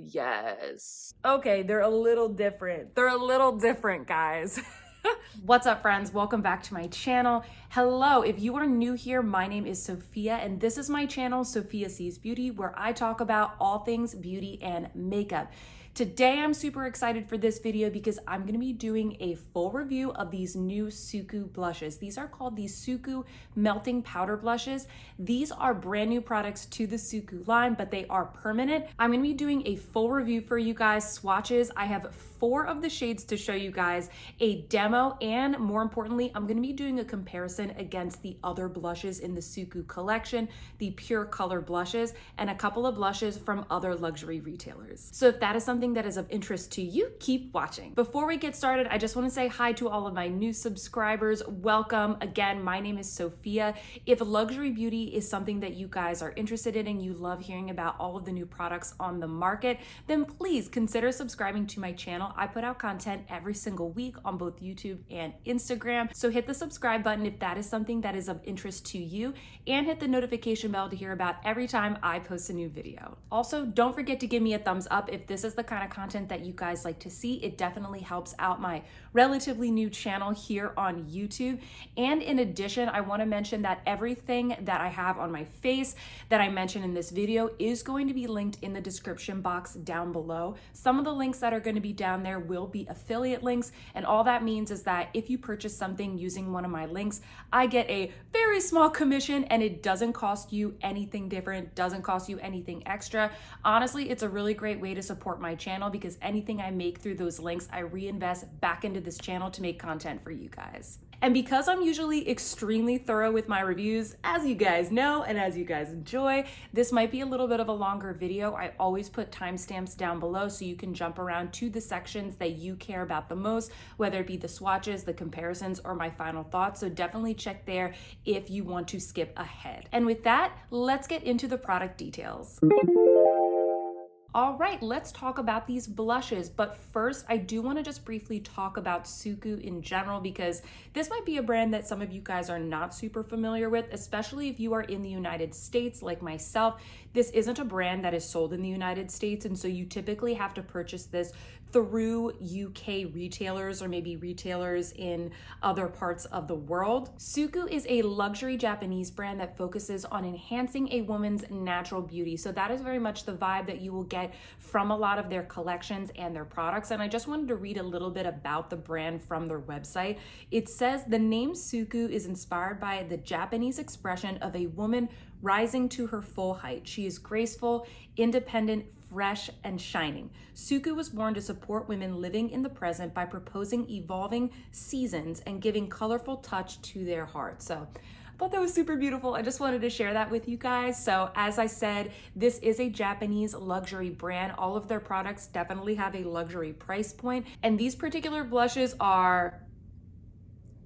Yes. Okay, they're a little different. They're a little different, guys. What's up, friends? Welcome back to my channel. Hello, if you are new here, my name is Sophia, and this is my channel, Sophia Sees Beauty, where I talk about all things beauty and makeup. Today, I'm super excited for this video because I'm gonna be doing a full review of these new Suqqu blushes. These are called the Suqqu Melting Powder Blushes. These are brand new products to the Suqqu line, but they are permanent. I'm gonna be doing a full review for you guys, swatches. I have 4 of the shades to show you guys, a demo, and more importantly, I'm gonna be doing a comparison against the other blushes in the Suqqu collection, the Pure Colour Blushes, and a couple of blushes from other luxury retailers. So if that is something that is of interest to you, keep watching. Before we get started, I just want to say hi to all of my new subscribers. Welcome. Again, my name is Sophia. If luxury beauty is something that you guys are interested in and you love hearing about all of the new products on the market, then please consider subscribing to my channel. I put out content every single week on both YouTube and Instagram. So hit the subscribe button if that is something that is of interest to you, and hit the notification bell to hear about every time I post a new video. Also, don't forget to give me a thumbs up if this is the kind of content that you guys like to see. It definitely helps out my relatively new channel here on YouTube. And in addition, I want to mention that everything that I have on my face that I mentioned in this video is going to be linked in the description box down below. Some of the links that are going to be down there will be affiliate links, and all that means is that if you purchase something using one of my links, I get a very small commission, and it doesn't cost you anything different, doesn't cost you anything extra. Honestly, it's a really great way to support my channel because anything I make through those links, I reinvest back into this channel to make content for you guys. And because I'm usually extremely thorough with my reviews, as you guys know and as you guys enjoy, this might be a little bit of a longer video. I always put timestamps down below so you can jump around to the sections that you care about the most, whether it be the swatches, the comparisons, or my final thoughts. So definitely check there if you want to skip ahead. And with that, let's get into the product details. All right, let's talk about these blushes. But first, I do want to just briefly talk about Suqqu in general because this might be a brand that some of you guys are not super familiar with, especially if you are in the United States like myself. This isn't a brand that is sold in the United States, and so you typically have to purchase this through UK retailers or maybe retailers in other parts of the world. Suqqu is a luxury Japanese brand that focuses on enhancing a woman's natural beauty. So that is very much the vibe that you will get from a lot of their collections and their products. And I just wanted to read a little bit about the brand from their website. It says the name Suqqu is inspired by the Japanese expression of a woman rising to her full height. She is graceful, independent, fresh, and shining. Suqqu was born to support women living in the present by proposing evolving seasons and giving colorful touch to their hearts. So I thought that was super beautiful. I just wanted to share that with you guys. So as I said, this is a Japanese luxury brand. All of their products definitely have a luxury price point, and these particular blushes are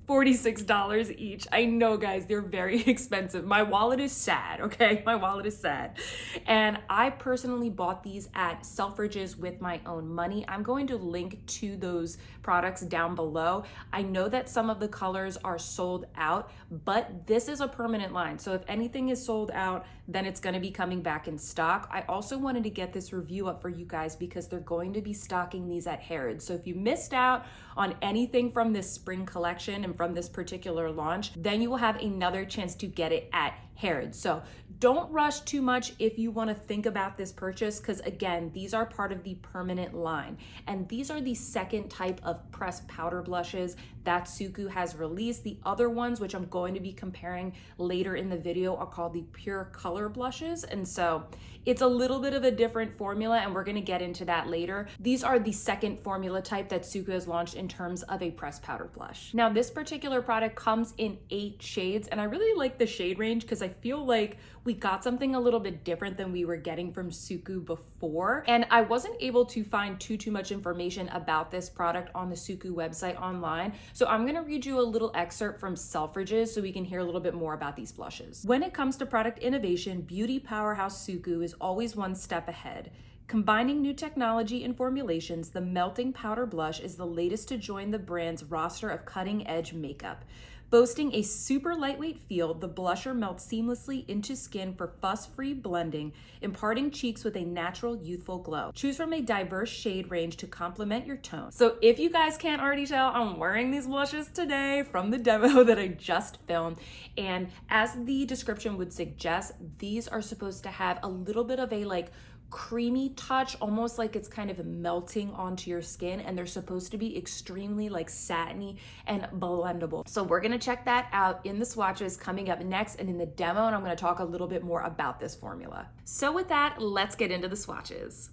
$46 each. I know, guys, they're very expensive. My wallet is sad, okay? My wallet is sad. And I personally bought these at Selfridges with my own money. I'm going to link to those products down below. I know that some of the colors are sold out, but this is a permanent line. So if anything is sold out, then it's going to be coming back in stock. I also wanted to get this review up for you guys because they're going to be stocking these at Harrods. So if you missed out on anything from this spring collection and from this particular launch, then you will have another chance to get it at Harrods. So don't rush too much if you want to think about this purchase, because again, these are part of the permanent line. And these are the second type of pressed powder blushes that Suqqu has released. The other ones, which I'm going to be comparing later in the video, are called the Pure Colour Blushes. And so it's a little bit of a different formula, and we're going to get into that later. These are the second formula type that Suqqu has launched in terms of a pressed powder blush. Now, this particular product comes in 8 shades, and I really like the shade range because I feel like we got something a little bit different than we were getting from Suqqu before. And I wasn't able to find too much information about this product on the Suqqu website online. So I'm gonna read you a little excerpt from Selfridges so we can hear a little bit more about these blushes. When it comes to product innovation, beauty powerhouse Suqqu is always one step ahead. Combining new technology and formulations, the Melting Powder Blush is the latest to join the brand's roster of cutting-edge makeup. Boasting a super lightweight feel, the blusher melts seamlessly into skin for fuss-free blending, imparting cheeks with a natural, youthful glow. Choose from a diverse shade range to complement your tone. So if you guys can't already tell, I'm wearing these blushes today from the demo that I just filmed. And as the description would suggest, these are supposed to have a little bit of a like creamy touch, almost like it's kind of melting onto your skin, and they're supposed to be extremely like satiny and blendable. So we're gonna check that out in the swatches coming up next and in the demo, and I'm gonna talk a little bit more about this formula. So with that, let's get into the swatches.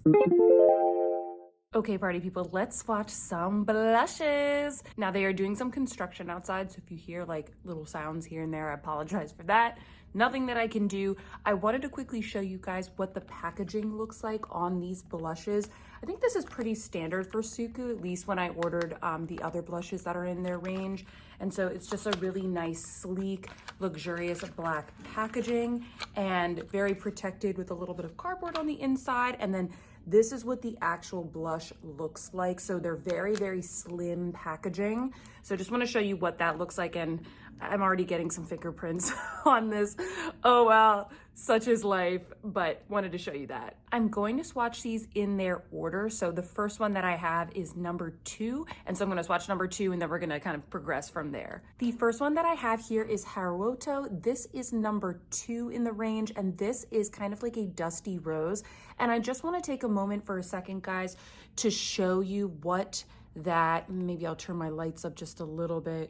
Okay, party people, let's swatch some blushes. Now they are doing some construction outside, so if you hear like little sounds here and there, I apologize for that. Nothing that I can do. I wanted to quickly show you guys what the packaging looks like on these blushes. I think this is pretty standard for Suqqu, at least when I ordered the other blushes that are in their range. And so it's just a really nice, sleek, luxurious black packaging and very protected with a little bit of cardboard on the inside. And then this is what the actual blush looks like. So they're very, very slim packaging. So I just want to show you what that looks like. And I'm already getting some fingerprints on this. Oh, wow. Such is life, but wanted to show you that. I'm going to swatch these in their order. So the first one that I have is number 2. And so I'm going to swatch number 2 and then we're going to kind of progress from there. The first one that I have here is Haruoto. This is number 2 in the range. And this is kind of like a dusty rose. And I just want to take a moment for a second, guys, to show you what that, maybe I'll turn my lights up just a little bit,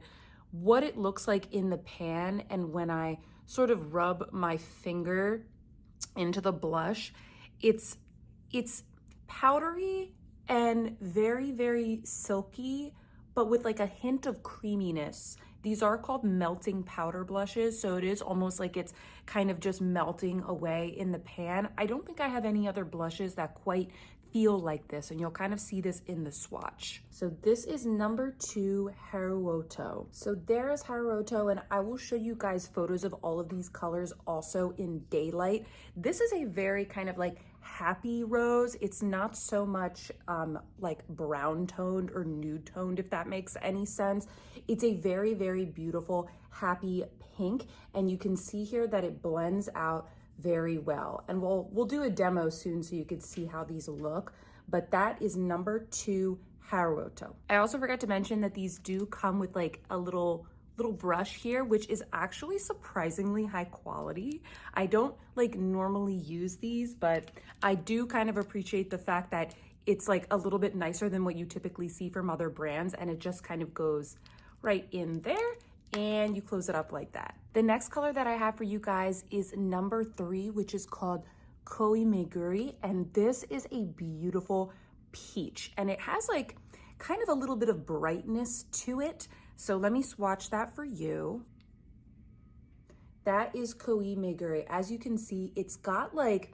what it looks like in the pan. And when I sort of rub my finger into the blush, it's powdery and very, very silky, but with like a hint of creaminess. These are called melting powder blushes, so it is almost like it's kind of just melting away in the pan. I don't think I have any other blushes that quite feel like this, and you'll kind of see this in the swatch. So this is number 2, Haruoto. So there is Haruoto, and I will show you guys photos of all of these colors also in daylight. This is a very kind of like happy rose. It's not so much like brown toned or nude toned, if that makes any sense. It's a very, very beautiful, happy pink, and you can see here that it blends out very well. And we'll do a demo soon so you can see how these look, but that is number 2, Haruoto. I also forgot to mention that these do come with like a little brush here, which is actually surprisingly high quality. I don't like normally use these, but I do kind of appreciate the fact that it's like a little bit nicer than what you typically see from other brands, and it just kind of goes right in there and you close it up like that. The next color that I have for you guys is number 3, which is called Koimeguri, and this is a beautiful peach, and it has like kind of a little bit of brightness to it. So let me swatch that for you. That is Koimeguri. As you can see, it's got like,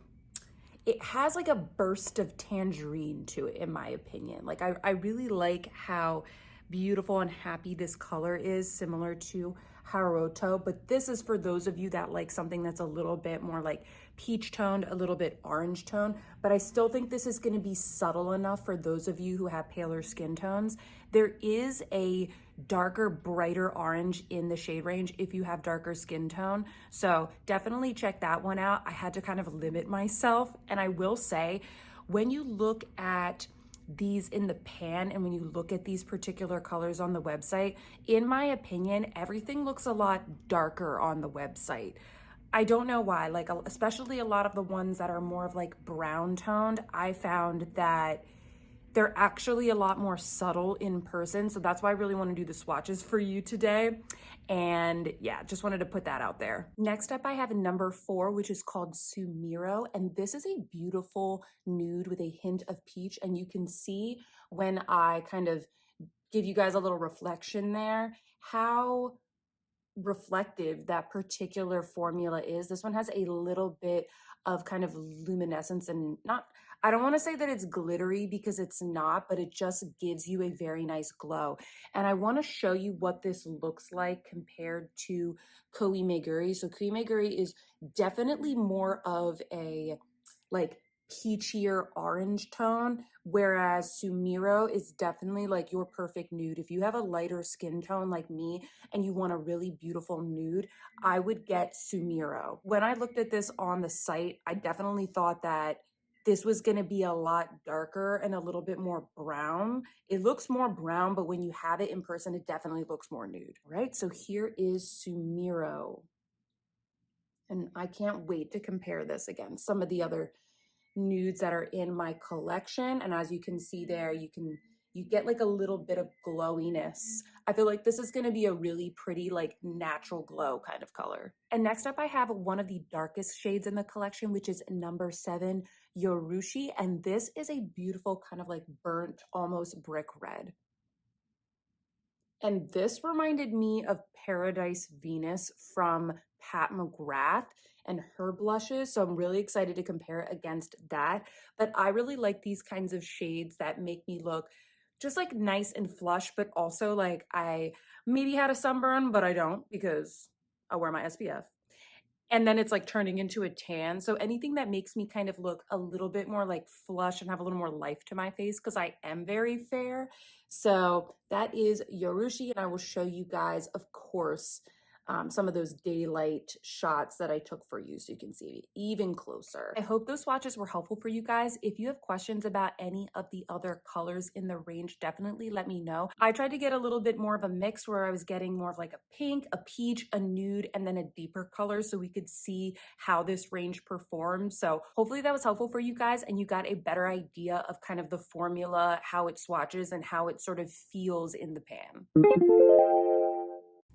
it has like a burst of tangerine to it, in my opinion. Like I really like how beautiful and happy this color is, similar to Haruoto, but this is for those of you that like something that's a little bit more like peach toned, a little bit orange toned, but I still think this is going to be subtle enough for those of you who have paler skin tones. There is a darker, brighter orange in the shade range if you have darker skin tone, so definitely check that one out. I had to kind of limit myself, and I will say, when you look at these in the pan and when you look at these particular colors on the website, in my opinion, everything looks a lot darker on the website. I don't know why, like especially a lot of the ones that are more of like brown toned, I found that they're actually a lot more subtle in person. So that's why I really want to do the swatches for you today. And yeah, just wanted to put that out there. Next up, I have number 4, which is called Sumiiro. And this is a beautiful nude with a hint of peach. And you can see when I kind of give you guys a little reflection there, how reflective that particular formula is. This one has a little bit of kind of luminescence, and not, I don't want to say that it's glittery because it's not, but it just gives you a very nice glow. And I want to show you what this looks like compared to Koimeguri. So Koimeguri is definitely more of a like peachier orange tone, whereas Sumiiro is definitely like your perfect nude. If you have a lighter skin tone like me and you want a really beautiful nude, I would get Sumiiro. When I looked at this on the site, I definitely thought that this was going to be a lot darker and a little bit more brown. It looks more brown, but when you have it in person, it definitely looks more nude. All right, so here is Sumiiro. And I can't wait to compare this against some of the other nudes that are in my collection. And as you can see there, you get like a little bit of glowiness. I feel like this is going to be a really pretty, like natural glow kind of color. And next up, I have one of the darkest shades in the collection, which is number 7, Yoiurushi. And this is a beautiful kind of like burnt, almost brick red. And this reminded me of Paradise Venus from Pat McGrath and her blushes. So I'm really excited to compare it against that. But I really like these kinds of shades that make me look just like nice and flush, but also like I maybe had a sunburn, but I don't because I wear my SPF. And then it's like turning into a tan. So anything that makes me kind of look a little bit more like flush and have a little more life to my face because I am very fair. So that is Yoiurushi, and I will show you guys, of course, some of those daylight shots that I took for you so you can see even closer. I hope those swatches were helpful for you guys. If you have questions about any of the other colors in the range, definitely let me know. I tried to get a little bit more of a mix where I was getting more of like a pink, a peach, a nude, and then a deeper color so we could see how this range performed. So hopefully that was helpful for you guys and you got a better idea of kind of the formula, how it swatches, and how it sort of feels in the pan.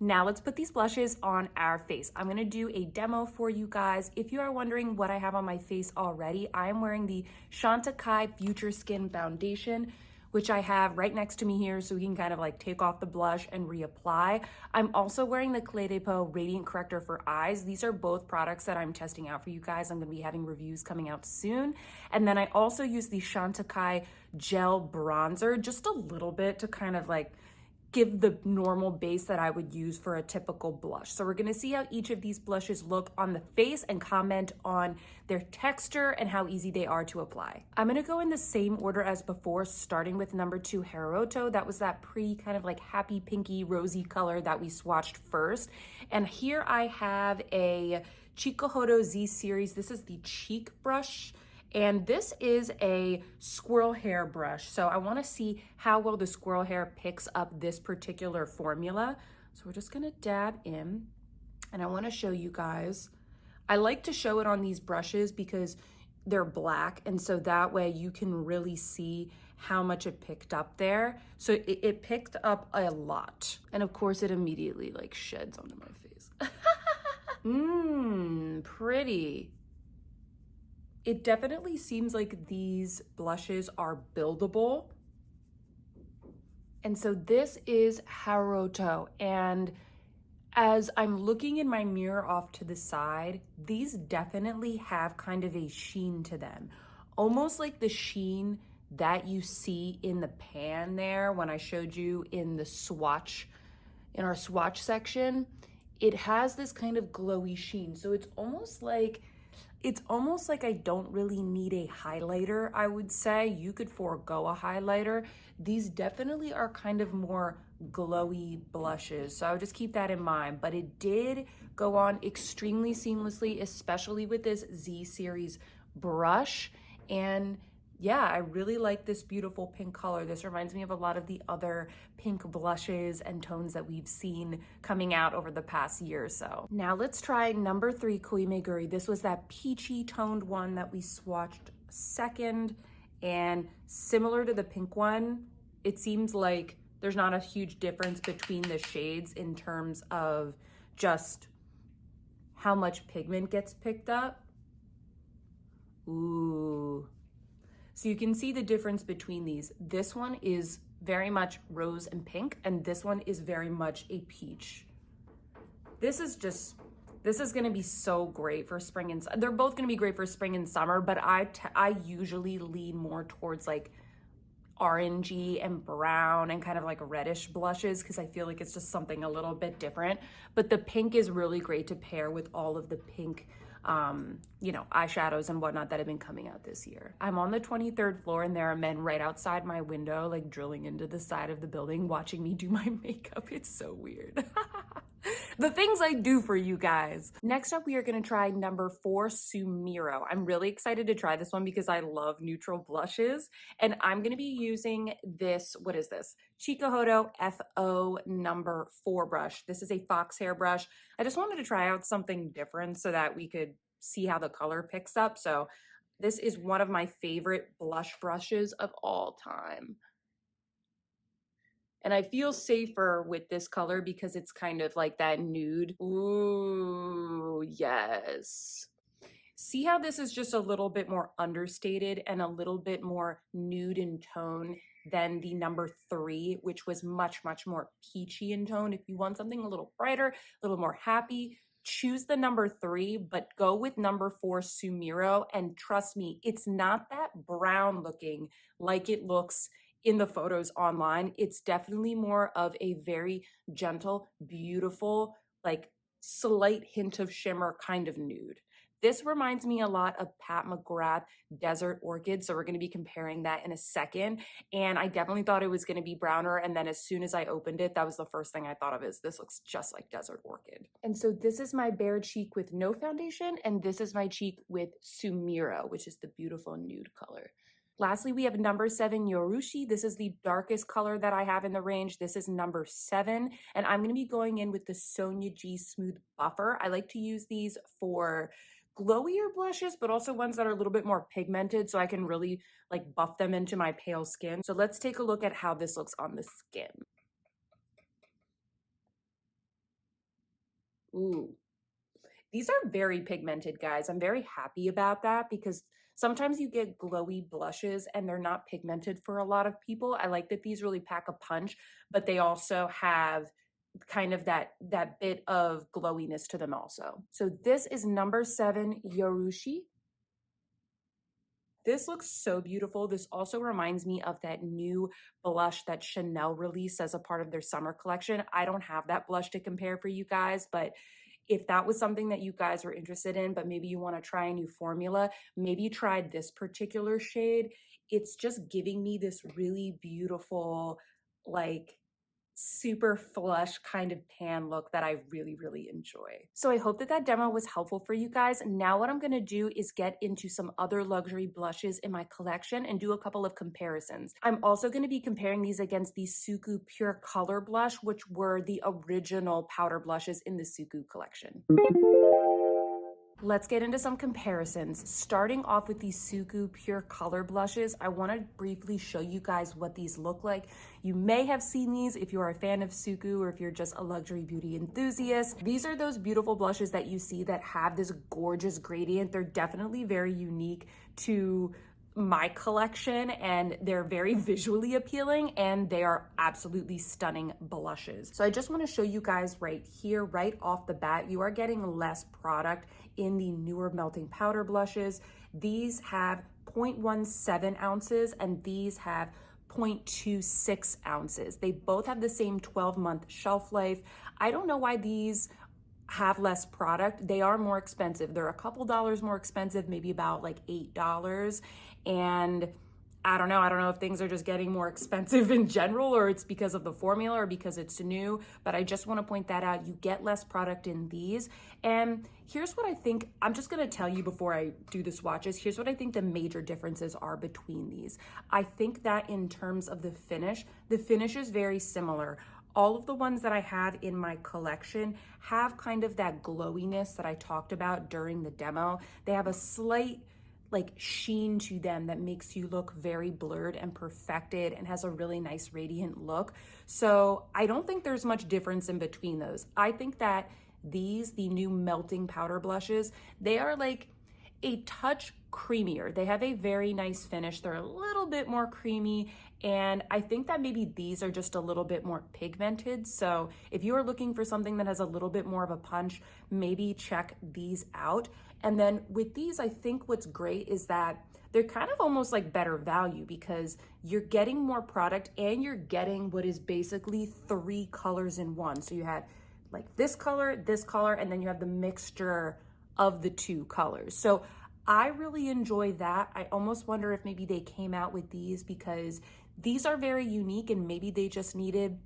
Now let's put these blushes on our face. I'm gonna do a demo for you guys. If you are wondering what I have on my face already, I am wearing the Chantecaille Future Skin Foundation, which I have right next to me here so we can kind of like take off the blush and reapply. I'm also wearing the Clé de Peau Radiant Corrector for Eyes. These are both products that I'm testing out for you guys. I'm gonna be having reviews coming out soon. And then I also use the Chantecaille Gel Bronzer, just a little bit to kind of like give the normal base that I would use for a typical blush. So we're gonna see how each of these blushes look on the face and comment on their texture and how easy they are to apply. I'm gonna go in the same order as before, starting with number 2, Haruoto. That was that pretty kind of like happy pinky rosy color that we swatched first. And here I have a Chikuhodo Z series. This is the cheek brush. And this is a squirrel hair brush. So I wanna see how well the squirrel hair picks up this particular formula. So we're just gonna dab in, and I wanna show you guys. I like to show it on these brushes because they're black, and so that way you can really see how much it picked up there. So it picked up a lot. And of course it immediately like sheds onto my face. Pretty. It definitely seems like these blushes are buildable. And so this is Haruoto. And as I'm looking in my mirror off to the side, these definitely have kind of a sheen to them. Almost like the sheen that you see in the pan there when I showed you in the swatch, in our swatch section. It has this kind of glowy sheen. So it's almost like I don't really need a highlighter, I would say. You could forego a highlighter. These definitely are kind of more glowy blushes, so I would just keep that in mind. But it did go on extremely seamlessly, especially with this Z series brush. And yeah, I really like this beautiful pink color. This reminds me of a lot of the other pink blushes and tones that we've seen coming out over the past year or so. Now let's try number 3, Koimeguri. This was that peachy toned one that we swatched second, and similar to the pink one, it seems like there's not a huge difference between the shades in terms of just how much pigment gets picked up. Ooh. So you can see the difference between these. This one is very much rose and pink, and this one is very much a peach. This is gonna be so great for spring and they're both gonna be great for spring and summer, but I usually lean more towards like orangey and brown and kind of like reddish blushes because I feel like it's just something a little bit different. But the pink is really great to pair with all of the pink you know, eyeshadows and whatnot that have been coming out this year. I'm on the 23rd floor and there are men right outside my window, like drilling into the side of the building, watching me do my makeup. It's so weird. The things I do for you guys. Next up, we are gonna try number 4, Sumiiro. I'm really excited to try this one because I love neutral blushes. And I'm gonna be using this, what is this? Chikuhodo FO number 4 brush. This is a fox hair brush. I just wanted to try out something different so that we could see how the color picks up. So this is one of my favorite blush brushes of all time. And I feel safer with this color because it's kind of like that nude. Ooh, yes. See how this is just a little bit more understated and a little bit more nude in tone than the number 3, which was much, much more peachy in tone. If you want something a little brighter, a little more happy, choose the number 3, but go with number 4, Sumiiro. And trust me, it's not that brown looking like it looks in the photos online. It's definitely more of a very gentle, beautiful, like slight hint of shimmer kind of nude. This reminds me a lot of Pat McGrath Desert Orchid, so we're going to be comparing that in a second. And I definitely thought it was going to be browner, and then as soon as I opened it, that was the first thing I thought of, is this looks just like Desert Orchid. And so this is my bare cheek with no foundation, and this is my cheek with Sumiiro, which is the beautiful nude color. Lastly, we have number 7, Yoiurushi. This is the darkest color that I have in the range. This is number 7, and I'm going to be going in with the Sonia G Smooth Buffer. I like to use these for glowier blushes, but also ones that are a little bit more pigmented, so I can really like buff them into my pale skin. So let's take a look at how this looks on the skin. Ooh. These are very pigmented, guys. I'm very happy about that because sometimes you get glowy blushes and they're not pigmented for a lot of people. I like that these really pack a punch, but they also have kind of that bit of glowiness to them also. So this is number 7, Yoiurushi. This looks so beautiful. This also reminds me of that new blush that Chanel released as a part of their summer collection. I don't have that blush to compare for you guys, but if that was something that you guys were interested in, but maybe you want to try a new formula, maybe try this particular shade. It's just giving me this really beautiful, like super flush kind of tan look that I really, really enjoy. So I hope that that demo was helpful for you guys. Now what I'm going to do is get into some other luxury blushes in my collection and do a couple of comparisons. I'm also going to be comparing these against the Suqqu Pure Colour Blush, which were the original powder blushes in the Suqqu collection. Let's get into some comparisons. Starting off with these Suqqu Pure Colour Blushes, I want to briefly show you guys what these look like. You may have seen these if you are a fan of Suqqu or if you're just a luxury beauty enthusiast. These are those beautiful blushes that you see that have this gorgeous gradient. They're definitely very unique to my collection and they're very visually appealing and they are absolutely stunning blushes. So I just want to show you guys right here, right off the bat, you are getting less product in the newer melting powder blushes. These have 0.17 ounces and these have 0.26 ounces. They both have the same 12-month shelf life. I don't know why these have less product. They are more expensive. They're a couple dollars more expensive, maybe about like $8. And I don't know if things are just getting more expensive in general or it's because of the formula or because it's new, but I just want to point that out. You get less product in these. And here's what I think, I'm just going to tell you before I do the swatches, here's what I think the major differences are between these. I think that in terms of the finish is very similar. All of the ones that I have in my collection have kind of that glowiness that I talked about during the demo. They have a slight like sheen to them that makes you look very blurred and perfected and has a really nice radiant look. So I don't think there's much difference in between those. I think that these, the new melting powder blushes, they are like a touch creamier. They have a very nice finish. They're a little bit more creamy. And I think that maybe these are just a little bit more pigmented. So if you are looking for something that has a little bit more of a punch, maybe check these out. And then with these, I think what's great is that they're kind of almost like better value because you're getting more product and you're getting what is basically 3 colors in one. So you have like this color, and then you have the mixture of the two colors. So I really enjoy that. I almost wonder if maybe they came out with these because these are very unique and maybe they just needed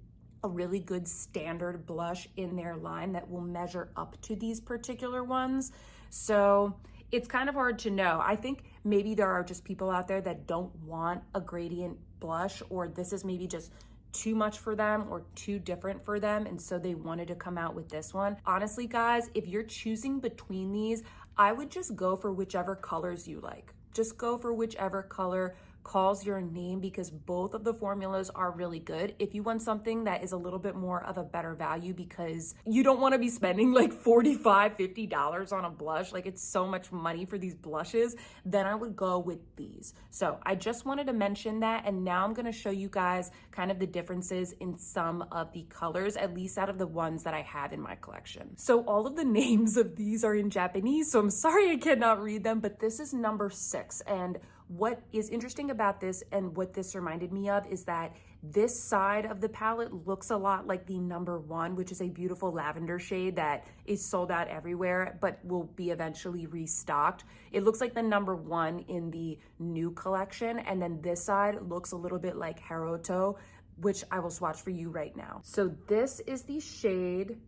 a really good standard blush in their line that will measure up to these particular ones. So it's kind of hard to know. I think maybe there are just people out there that don't want a gradient blush, or this is maybe just too much for them or too different for them, and so they wanted to come out with this one. Honestly, guys, if you're choosing between these, I would just go for whichever colors you like. Just go for whichever color calls your name because both of the formulas are really good. If you want something that is a little bit more of a better value because you don't want to be spending like $45, $50 on a blush, like it's so much money for these blushes, then I would go with these. So I just wanted to mention that, and now I'm going to show you guys kind of the differences in some of the colors, at least out of the ones that I have in my collection. So all of the names of these are in Japanese, so I'm sorry I cannot read them, but this is number 6. And what is interesting about this and what this reminded me of is that this side of the palette looks a lot like the number 1, which is a beautiful lavender shade that is sold out everywhere, but will be eventually restocked. It looks like the number 1 in the new collection. And then this side looks a little bit like Haruoto, which I will swatch for you right now. So this is the shade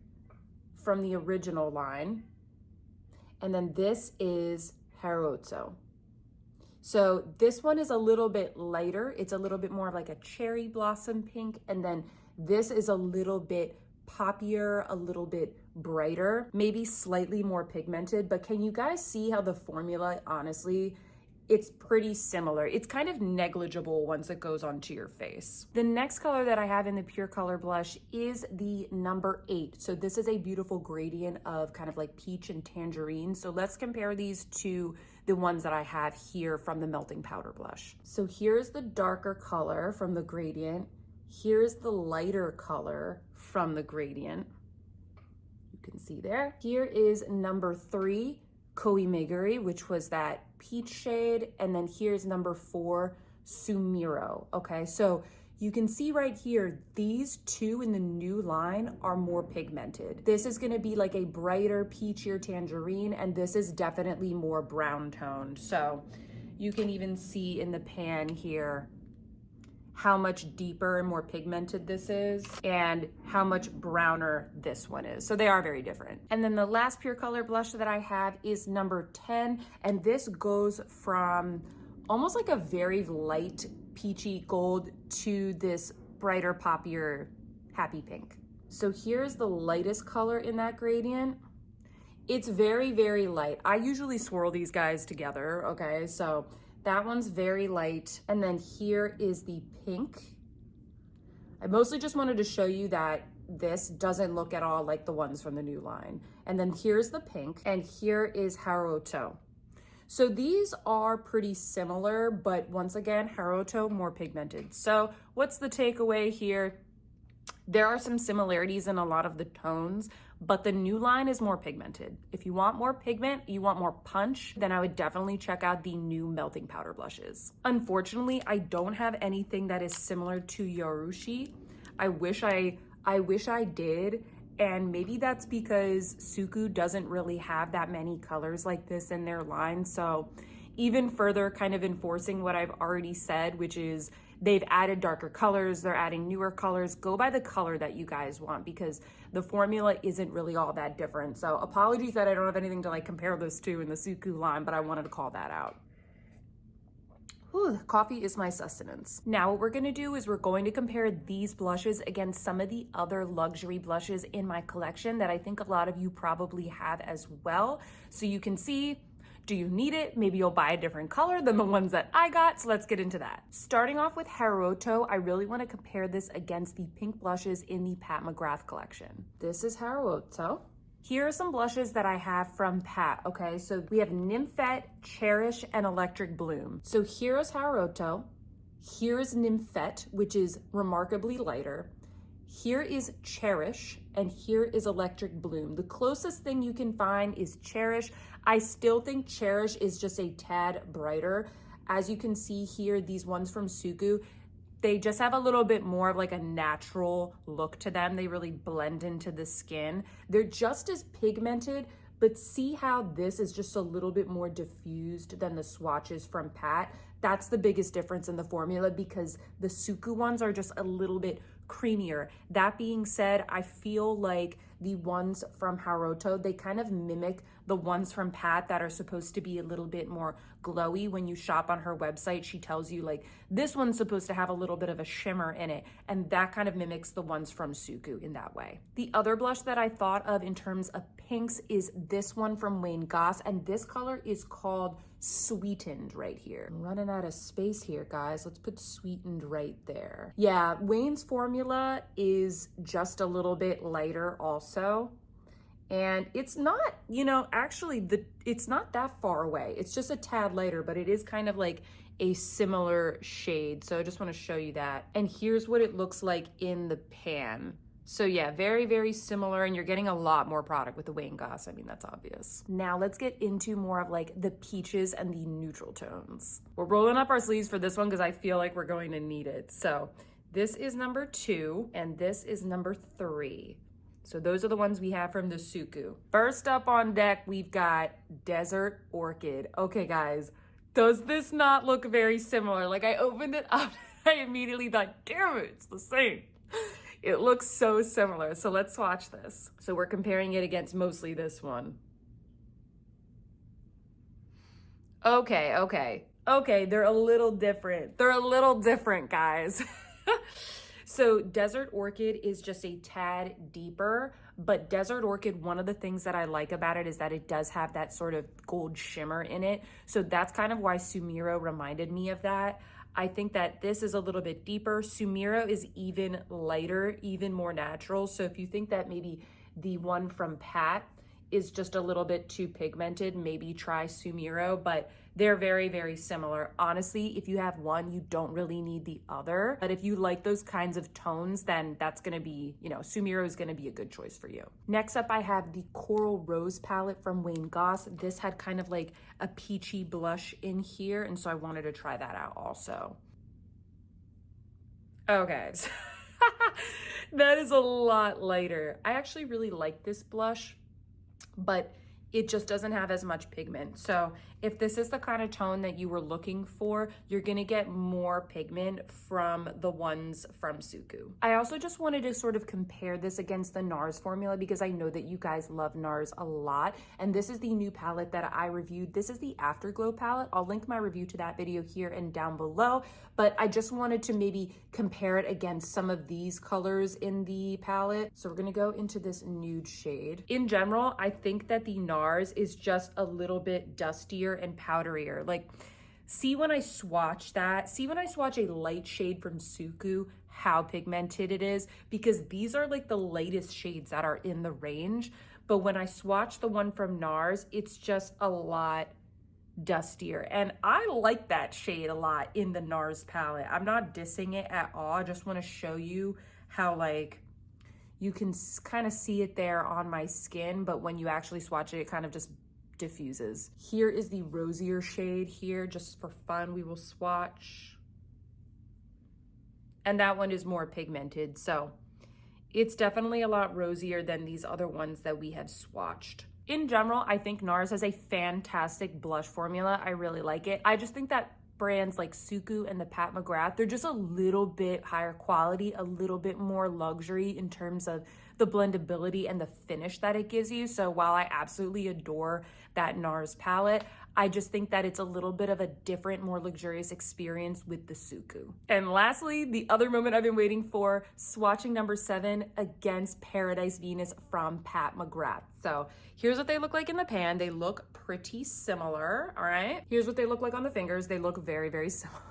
from the original line. And then this is Haruoto. So this one is a little bit lighter. It's a little bit more of like a cherry blossom pink. And then this is a little bit poppier, a little bit brighter, maybe slightly more pigmented. But can you guys see how the formula, honestly, it's pretty similar. It's kind of negligible once it goes onto your face. The next color that I have in the Pure Color Blush is the number 8. So this is a beautiful gradient of kind of like peach and tangerine. So let's compare these to the ones that I have here from the Melting Powder Blush. So here's the darker color from the gradient. Here's the lighter color from the gradient. You can see there. Here is number 3, Koimeguri, which was that peach shade. And then here's number 4, Sumiiro. Okay, so you can see right here, these two in the new line are more pigmented. This is gonna be like a brighter peachier tangerine, and this is definitely more brown toned. So you can even see in the pan here how much deeper and more pigmented this is and how much browner this one is. So they are very different. And then the last Pure Color blush that I have is number 10. And this goes from almost like a very light peachy gold to this brighter, poppier, happy pink. So here's the lightest color in that gradient. It's very, very light. I usually swirl these guys together, okay? So that one's very light. And then here is the pink. I mostly just wanted to show you that this doesn't look at all like the ones from the new line. And then here's the pink, and here is Haruoto. So these are pretty similar, but once again, Haruoto more pigmented. So what's the takeaway here? There are some similarities in a lot of the tones, but the new line is more pigmented. If you want more pigment, you want more punch, then I would definitely check out the new Melting Powder Blushes. Unfortunately, I don't have anything that is similar to Yoiurushi. I wish I did, and maybe that's because Suqqu doesn't really have that many colors like this in their line. So even further kind of enforcing what I've already said, which is they've added darker colors, they're adding newer colors. Go by the color that you guys want because the formula isn't really all that different. So apologies that I don't have anything to like compare this to in the Suqqu line, but I wanted to call that out. Whew, coffee is my sustenance. Now what we're gonna do is we're going to compare these blushes against some of the other luxury blushes in my collection that I think a lot of you probably have as well. So you can see, do you need it? Maybe you'll buy a different color than the ones that I got, so let's get into that. Starting off with Haruoto, I really want to compare this against the pink blushes in the Pat McGrath collection. This is Haruoto. Here are some blushes that I have from Pat, okay? So we have Nymphette, Cherish, and Electric Bloom. So here is Haruoto. Here is Nymphette, which is remarkably lighter. Here is Cherish, and here is Electric Bloom. The closest thing you can find is Cherish. I still think Cherish is just a tad brighter. As you can see here, these ones from Suqqu, they just have a little bit more of like a natural look to them. They really blend into the skin. They're just as pigmented, but see how this is just a little bit more diffused than the swatches from Pat? That's the biggest difference in the formula, because the Suqqu ones are just a little bit creamier. That being said, I feel like the ones from Haruoto, they kind of mimic the ones from Pat that are supposed to be a little bit more glowy. When you shop on her website, she tells you like, this one's supposed to have a little bit of a shimmer in it, and that kind of mimics the ones from Suqqu in that way. The other blush that I thought of in terms of pinks is this one from Wayne Goss, and this color is called Sweetened right here. I'm running out of space here, guys. Let's put Sweetened right there. Yeah, Wayne's formula is just a little bit lighter also. And it's not, you know, actually it's not that far away. It's just a tad lighter, but it is kind of like a similar shade. So I just want to show you that. And here's what it looks like in the pan. So yeah, very, very similar, and you're getting a lot more product with the Wayne Goss. I mean, that's obvious. Now let's get into more of like the peaches and the neutral tones. We're rolling up our sleeves for this one because I feel like we're going to need it. So this is number 2 and this is number 3. So those are the ones we have from the Suqqu. First up on deck, we've got Desert Orchid. Okay guys, does this not look very similar? Like, I opened it up, I immediately thought, damn it, it's the same. It looks so similar. So let's swatch this. So we're comparing it against mostly this one. Okay, they're a little different. They're a little different, guys. So Desert Orchid is just a tad deeper, but Desert Orchid, one of the things that I like about it is that it does have that sort of gold shimmer in it. So that's kind of why Sumiiro reminded me of that. I think that this is a little bit deeper. Sumiiro is even lighter, even more natural. So if you think that maybe the one from Pat is just a little bit too pigmented, maybe try Sumiiro, but they're very, very similar. Honestly, if you have one, you don't really need the other. But if you like those kinds of tones, then that's gonna be, you know, Sumiiro is gonna be a good choice for you. Next up, I have the Coral Rose palette from Wayne Goss. This had kind of like a peachy blush in here, and so I wanted to try that out also. Okay, that is a lot lighter. I actually really like this blush, but it just doesn't have as much pigment. So if this is the kind of tone that you were looking for, you're gonna get more pigment from the ones from Suqqu. I also just wanted to sort of compare this against the Nars formula because I know that you guys love Nars a lot. And this is the new palette that I reviewed. This is the Afterglow palette. I'll link my review to that video here and down below. But I just wanted to maybe compare it against some of these colors in the palette. So we're gonna go into this nude shade. In general, I think that the Nars is just a little bit dustier and powderier. Like, see when I swatch that, see when I swatch a light shade from Suqqu, how pigmented it is, because these are like the lightest shades that are in the range. But when I swatch the one from Nars, it's just a lot dustier, and I like that shade a lot in the Nars palette. I'm not dissing it at all. I just want to show you how like you can kind of see it there on my skin, but when you actually swatch it, it kind of just diffuses. Here is the rosier shade here, just for fun we will swatch, and that one is more pigmented, so it's definitely a lot rosier than these other ones that we have swatched. In general, I think Nars has a fantastic blush formula. I really like it. I just think that brands like Suqqu and the Pat McGrath, they're just a little bit higher quality, a little bit more luxury in terms of the blendability and the finish that it gives you. So while I absolutely adore that Nars palette, I just think that it's a little bit of a different, more luxurious experience with the Suqqu. And lastly, the other moment I've been waiting for, swatching number 7 against Paradise Venus from Pat McGrath. So here's what they look like in the pan. They look pretty similar, all right? Here's what they look like on the fingers. They look very, very similar.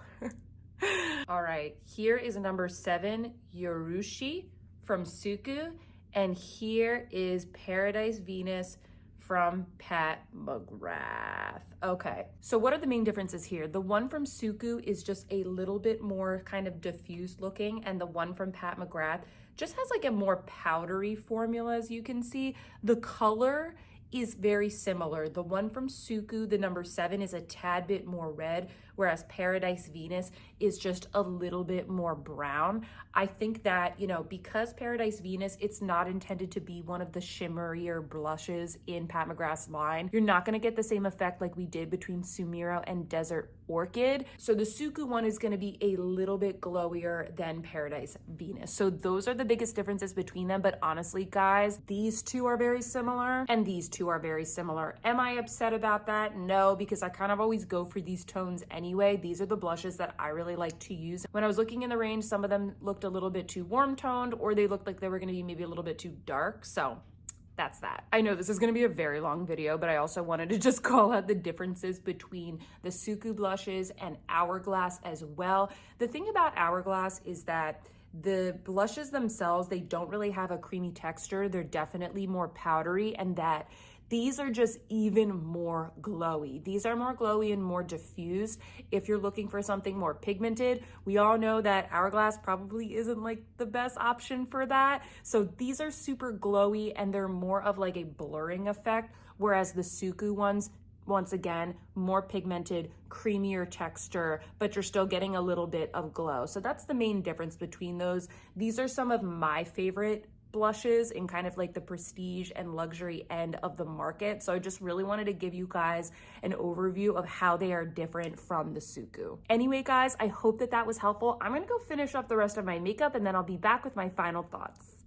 All right, here is number 7, Yoiurushi from Suqqu, and here is Paradise Venus from Pat McGrath. Okay, so what are the main differences here? The one from Suqqu is just a little bit more kind of diffused looking, and the one from Pat McGrath just has like a more powdery formula, as you can see. The color is very similar. The one from Suqqu, the number 7, is a tad bit more red, whereas Paradise Venus is just a little bit more brown. I think that, you know, because Paradise Venus, it's not intended to be one of the shimmerier blushes in Pat McGrath's line. You're not gonna get the same effect like we did between Sumiiro and Desert Orchid. So the Suqqu one is gonna be a little bit glowier than Paradise Venus. So those are the biggest differences between them. But honestly, guys, these two are very similar and these two are very similar. Am I upset about that? No, because I kind of always go for these tones anyway. These are the blushes that I really like to use. When I was looking in the range, some of them looked a little bit too warm toned, or they looked like they were gonna be maybe a little bit too dark. So that's that. I know this is gonna be a very long video, but I also wanted to just call out the differences between the Suqqu blushes and Hourglass as well. The thing about Hourglass is that the blushes themselves, they don't really have a creamy texture. They're definitely more powdery, and that these are just even more glowy. These are more glowy and more diffused. If you're looking for something more pigmented, we all know that Hourglass probably isn't like the best option for that. So these are super glowy and they're more of like a blurring effect, whereas the Suqqu ones, once again, more pigmented, creamier texture, but you're still getting a little bit of glow. So that's the main difference between those. These are some of my favorite blushes in kind of like the prestige and luxury end of the market. So I just really wanted to give you guys an overview of how they are different from the Suqqu. Anyway, guys, I hope that that was helpful. I'm gonna go finish up the rest of my makeup and then I'll be back with my final thoughts.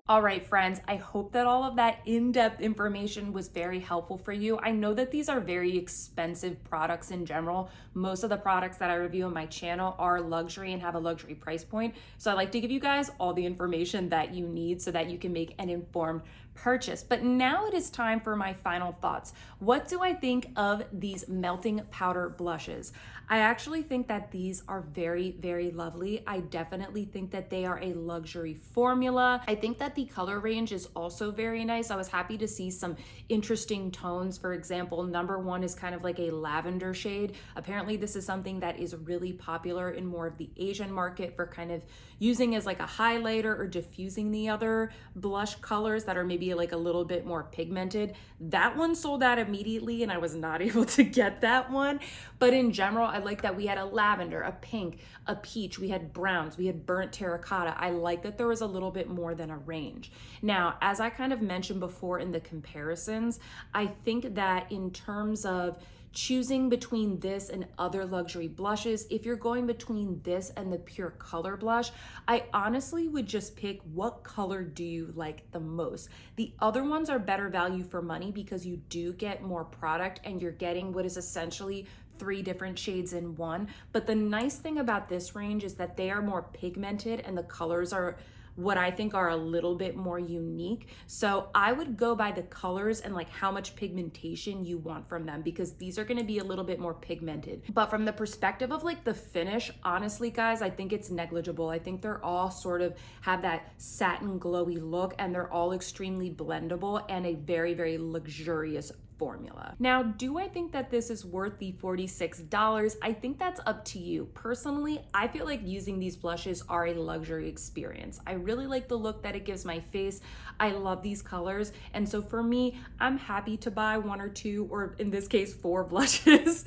All right, friends, I hope that all of that in-depth information was very helpful for you. I know that these are very expensive products in general. Most of the products that I review on my channel are luxury and have a luxury price point. So I like to give you guys all the information that you need so that you can make an informed purchase. But now it is time for my final thoughts. What do I think of these melting powder blushes? I actually think that these are very, very lovely. I definitely think that they are a luxury formula. I think that the color range is also very nice. I was happy to see some interesting tones. For example, number one is kind of like a lavender shade. Apparently this is something that is really popular in more of the Asian market for kind of using as like a highlighter or diffusing the other blush colors that are maybe like a little bit more pigmented. That one sold out immediately and I was not able to get that one. But in general, I like that we had a lavender, a pink, a peach, we had browns, we had burnt terracotta. I like that there was a little bit more than a range. Now, as I kind of mentioned before in the comparisons, I think that in terms of choosing between this and other luxury blushes, if you're going between this and the Pure Color blush, I honestly would just pick what color do you like the most. The other ones are better value for money because you do get more product and you're getting what is essentially 3 different shades in one. But the nice thing about this range is that they are more pigmented and the colors are what I think are a little bit more unique. So I would go by the colors and like how much pigmentation you want from them, because these are gonna be a little bit more pigmented. But from the perspective of like the finish, honestly guys, I think it's negligible. I think they're all sort of have that satin glowy look and they're all extremely blendable and a very, very luxurious formula. Now, do I think that this is worth the $46? I think that's up to you. Personally, I feel like using these blushes are a luxury experience. I really like the look that it gives my face. I love these colors. And so for me, I'm happy to buy 1 or 2, or in this case, 4 blushes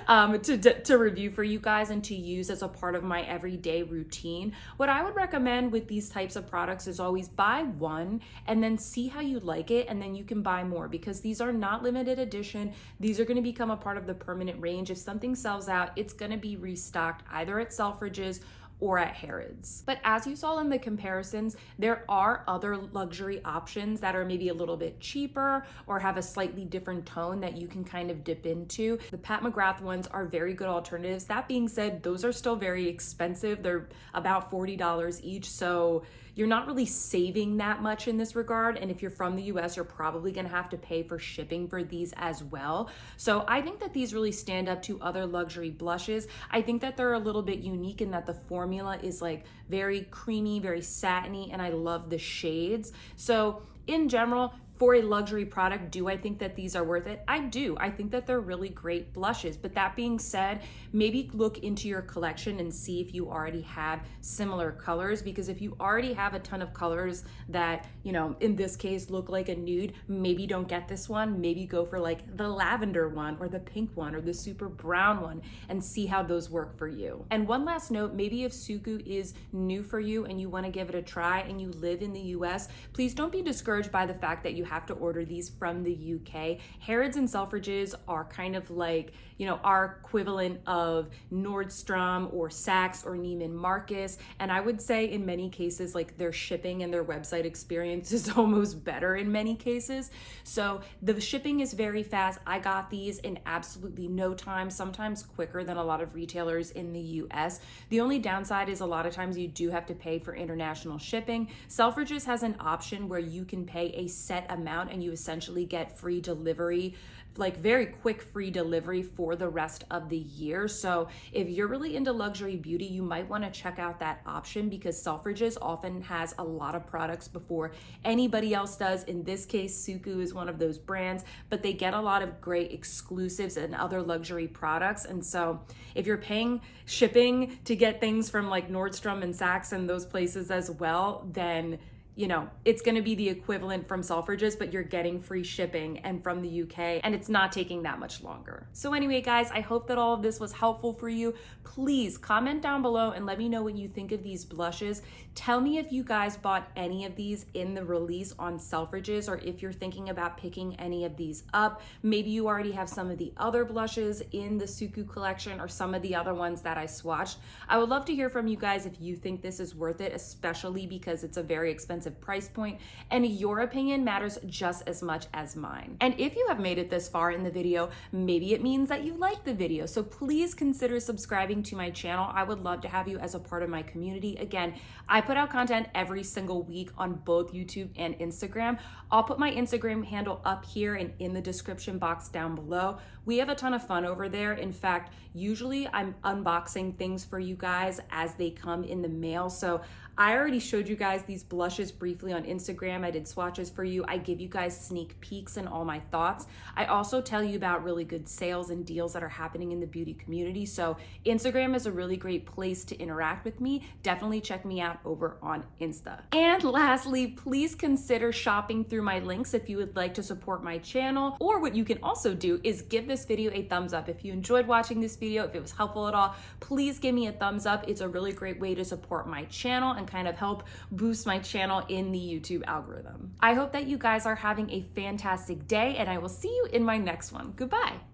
to review for you guys and to use as a part of my everyday routine. What I would recommend with these types of products is always buy one and then see how you like it, and then you can buy more, because these are not limited edition. These are going to become a part of the permanent range. If something sells out, it's going to be restocked either at Selfridges or at Harrods. But as you saw in the comparisons, there are other luxury options that are maybe a little bit cheaper or have a slightly different tone that you can kind of dip into. The Pat McGrath ones are very good alternatives. That being said, those are still very expensive. They're about $40 each. So you're not really saving that much in this regard. And if you're from the US, you're probably gonna have to pay for shipping for these as well. So I think that these really stand up to other luxury blushes. I think that they're a little bit unique in that the formula is like very creamy, very satiny, and I love the shades. So in general, for a luxury product, do I think that these are worth it? I do. I think that they're really great blushes. But that being said, maybe look into your collection and see if you already have similar colors, because if you already have a ton of colors that, you know, in this case look like a nude, maybe don't get this one. Maybe go for like the lavender one or the pink one or the super brown one and see how those work for you. And one last note, maybe if Suqqu is new for you and you want to give it a try and you live in the US, please don't be discouraged by the fact that you have to order these from the UK. Harrods and Selfridges are kind of like, you know, our equivalent of Nordstrom or Saks or Neiman Marcus. And I would say in many cases, like their shipping and their website experience is almost better in many cases. So the shipping is very fast. I got these in absolutely no time, sometimes quicker than a lot of retailers in the US. The only downside is a lot of times you do have to pay for international shipping. Selfridges has an option where you can pay a set amount and you essentially get free delivery, like very quick free delivery for the rest of the year. So if you're really into luxury beauty, you might want to check out that option, because Selfridges often has a lot of products before anybody else does. In this case, Suqqu is one of those brands, but they get a lot of great exclusives and other luxury products. And so if you're paying shipping to get things from like Nordstrom and Saks and those places as well, then you know, it's going to be the equivalent from Selfridges, but you're getting free shipping and from the UK, and it's not taking that much longer. So anyway, guys, I hope that all of this was helpful for you. Please comment down below and let me know what you think of these blushes. Tell me if you guys bought any of these in the release on Selfridges, or if you're thinking about picking any of these up. Maybe you already have some of the other blushes in the Suqqu collection or some of the other ones that I swatched. I would love to hear from you guys if you think this is worth it, especially because it's a very expensive price point, and your opinion matters just as much as mine. And if you have made it this far in the video, maybe it means that you like the video. So please consider subscribing to my channel. I would love to have you as a part of my community. Again, I put out content every single week on both YouTube and Instagram. I'll put my Instagram handle up here and in the description box down below. We have a ton of fun over there. In fact, usually I'm unboxing things for you guys as they come in the mail. So I already showed you guys these blushes briefly on Instagram. I did swatches for you. I give you guys sneak peeks and all my thoughts. I also tell you about really good sales and deals that are happening in the beauty community. So Instagram is a really great place to interact with me. Definitely check me out over on Insta. And lastly, please consider shopping through my links if you would like to support my channel. Or what you can also do is give this video a thumbs up. If you enjoyed watching this video, if it was helpful at all, please give me a thumbs up. It's a really great way to support my channel and kind of help boost my channel in the YouTube algorithm. I hope that you guys are having a fantastic day, and I will see you in my next one. Goodbye.